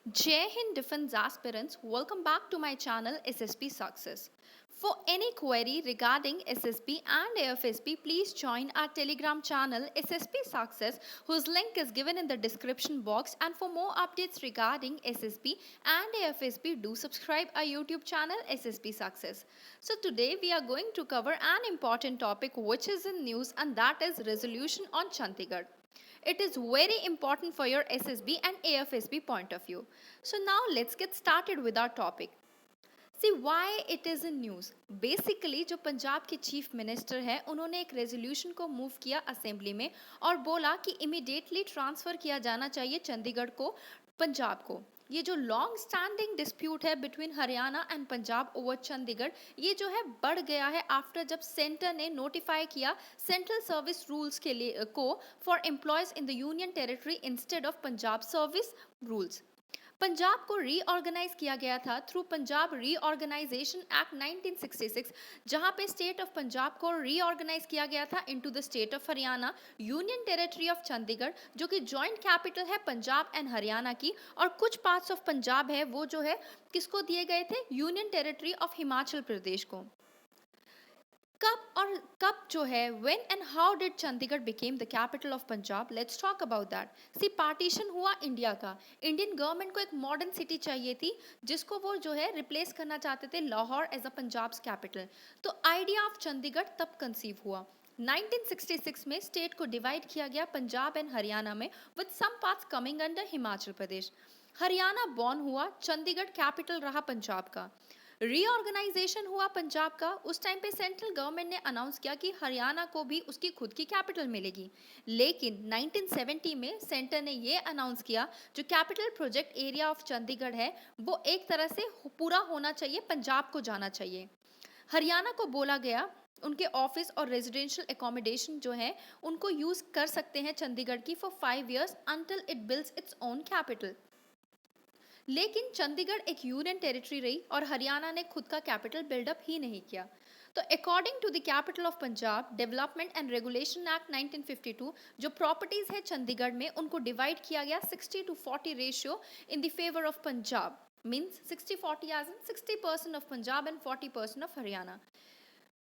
Jai Hind Defense aspirants, welcome back to my channel SSP Success. For any query regarding SSB and AFSB, please join our Telegram channel SSP Success, whose link is given in the description box. And for more updates regarding SSB and AFSB, do subscribe our YouTube channel SSP Success. So today we are going to cover an important topic which is in news, and that is resolution on Chandigarh. It is very important for your SSB and AFSB point of view. So now let's get started with our topic. See why it is in news basically जो पंजाब के chief minister हैं उन्होंने एक resolution को move किया assembly में और बोला कि इमीडिएटली ट्रांसफ़र किया जाना चाहिए चंडीगढ़ को पंजाब को। ये जो लॉन्ग स्टैंडिंग डिस्प्यूट है between Haryana and Punjab over Chandigarh, ये जो है बढ़ गया है आफ्टर जब सेंटर ने नोटिफाई किया सेंट्रल सर्विस रूल्स के लिए को for employees in the union territory instead of Punjab service rules. Punjab को रीऑर्गेनाइज किया गया था थ्रू पंजाब रीऑर्गेनाइजेशन एक्ट 1966, जहां पे स्टेट ऑफ पंजाब को रीऑर्गेनाइज किया गया था into the state of Haryana union territory of Chandigarh, जो कि जॉइंट कैपिटल है पंजाब एंड हरियाणा की, और कुछ पार्ट्स ऑफ पंजाब है वो जो है किसको दिए गए थे, union territory of Himachal Pradesh को। कब जो है when and how did Chandigarh became the capital of Punjab, let's talk about that. See partition हुआ इंडिया का, इंडियन गवर्नमेंट को एक मॉडर्न सिटी चाहिए थी जिसको वो जो है रिप्लेस करना चाहते थे Lahore as a Punjab capital. तो आइडिया ऑफ चंडीगढ़ तब कंसीव हुआ। 1966 में स्टेट को डिवाइड किया गया पंजाब एंड हरियाणा में, with some parts coming under Himachal Pradesh. Haryana born हुआ, चंडीगढ़ कैपिटल रहा पंजाब का। रीऑर्गेनाइजेशन हुआ पंजाब का, उस टाइम पे सेंट्रल गवर्नमेंट ने अनाउंस किया कि हरियाणा को भी उसकी खुद की कैपिटल मिलेगी। लेकिन 1970 में सेंटर ने ये अनाउंस किया जो capital project area of Chandigarh है वो एक तरह से पूरा होना चाहिए, पंजाब को जाना चाहिए। हरियाणा को बोला गया उनके ऑफिस और रेजिडेंशियल एकोमोडेशन जो है उनको यूज़ कर सकते हैं चंडीगढ़ की for 5 years until it builds its own capital. लेकिन चंडीगढ़ एक यूनियन टेरिटरी रही और हरियाणा ने खुद का कैपिटल बिल्डअप ही नहीं किया। तो according to the capital of Punjab development and regulation act 1952, जो प्रॉपर्टीज है चंडीगढ़ में उनको डिवाइड किया गया 60-40 ratio in the favour of Punjab, means 60-40 as in 60% of Punjab and 40% of Haryana.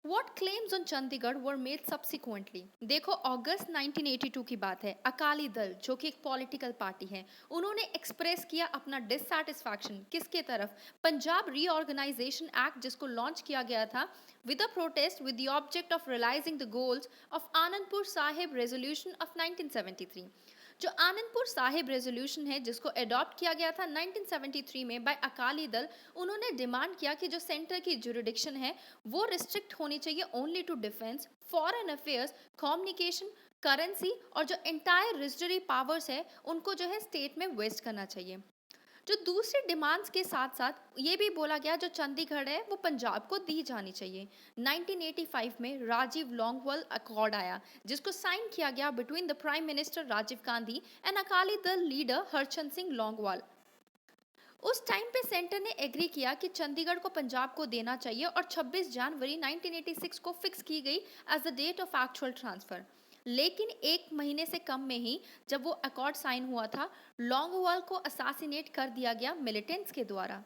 What claims on Chandigarh were made subsequently? देखो अगस्त 1982 की बात है, अकाली दल जो कि एक पॉलिटिकल पार्टी है, उन्होंने एक्सप्रेस किया अपना डिससैटिस्फैक्शन किसके तरफ, पंजाब रीऑर्गेनाइजेशन एक्ट जिसको लॉन्च किया गया था with a protest with the object of realising the goals of Anandpur Sahib resolution of 1973। जो आनंदपुर साहिब रेजोल्यूशन है जिसको अडॉप्ट किया गया था 1973 में बाय अकाली दल, उन्होंने डिमांड किया कि जो सेंटर की जुरिडिक्शन है वो रिस्ट्रिक्ट होनी चाहिए only to defence, foreign affairs, communication, currency, और जो एंटायर रिजडरी पावर्स है उनको जो है स्टेट में वेस्ट करना चाहिए। जो दूसरी डिमांड्स के साथ साथ ये भी बोला गया जो चंडीगढ़ है वो पंजाब को दी जानी चाहिए। 1985 में राजीव लॉन्गवाल अकॉर्ड आया जिसको साइन किया गया between the prime minister Rajiv Gandhi and Akali Dal leader Harchand Singh लॉन्गवाल। उस टाइम पे सेंटर ने एग्री किया कि चंडीगढ़ को पंजाब को देना चाहिए और 26 जनवरी 1986 को फिक्स की गई as the date of actual transfer. लेकिन एक महीने से कम में ही जब वो अकॉर्ड साइन हुआ था, लॉन्गवाल को असासिनेट कर दिया गया मिलिटेंट्स के द्वारा।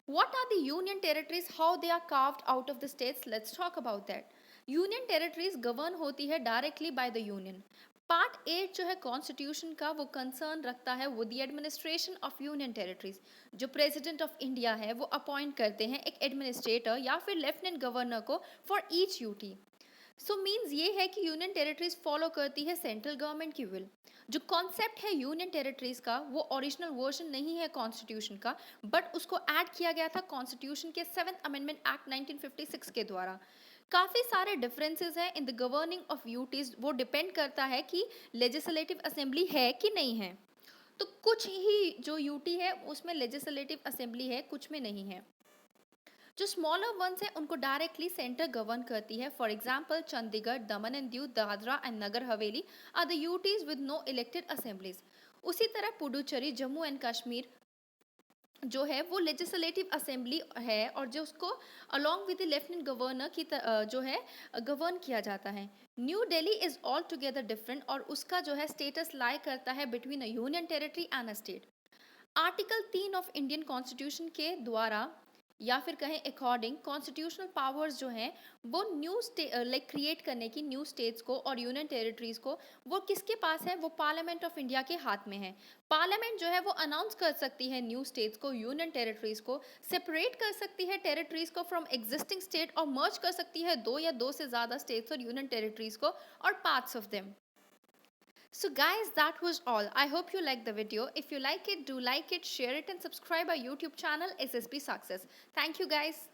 What are the union territories? How they are carved out of the states? Let's talk about that. Union territories govern होती है directly by the union. Part 8 जो है कॉन्स्टिट्यूशन का वो कंसर्न रखता है with the administration of union territories. जो president of India है वो अपॉइंट करते हैं एक एडमिनिस्ट्रेटर या फिर लेफ्टिनेंट गवर्नर को for each UT. So means ये है कि यूनियन टेरिटरीज फॉलो करती है सेंट्रल गवर्नमेंट की विल। जो कॉन्सेप्ट है यूनियन टेरिटरीज का वो ओरिजिनल वर्जन नहीं है कॉन्स्टिट्यूशन का, बट उसको ऐड किया गया था कॉन्स्टिट्यूशन के 7th अमेंडमेंट एक्ट 1956 के द्वारा। काफ़ी सारे डिफरेंसेस हैं in the governing of UTs, वो डिपेंड करता है कि लेजिस्लेटिव असेंबली है कि नहीं है। तो कुछ ही जो यूटी है उसमें लेजिस्लेटिव असेंबली है, कुछ में नहीं है। जो स्मॉलर वंस हैं उनको डायरेक्टली सेंटर गवर्न करती है। For example Chandigarh, Daman and Diu, Dadra and Nagar Haveli are the UTs with no elected assemblies. उसी तरह पुडुचेरी, जम्मू एंड कश्मीर जो है वो लेजिस्लेटिव असेंबली है और जो उसको along with the lieutenant governor की जो है गवर्न किया जाता है। New Delhi is all together different और उसका जो है स्टेटस लाई करता है between a union territory and a state. Article 3 of Indian constitution के द्वारा या फिर कहें अकॉर्डिंग कॉन्स्टिट्यूशनल पावर्स जो हैं वो न्यू लाइक क्रिएट करने की न्यू स्टेट्स को और यूनियन टेरिटरीज को, वो किसके पास है? वो पार्लियामेंट ऑफ इंडिया के हाथ में है। पार्लियामेंट जो है वो अनाउंस कर सकती है न्यू स्टेट्स को, यूनियन टेरिटरीज को, सेपरेट कर सकती है टेरिटरीज को फ्रॉम एग्जिस्टिंग स्टेट और मर्ज कर सकती है दो या दो से ज़्यादा स्टेट्स और यूनियन टेरिटरीज को और parts of them. So guys, that was all. I hope you liked the video. If you like it, do like it, share it and subscribe our YouTube channel SSB Success. Thank you guys.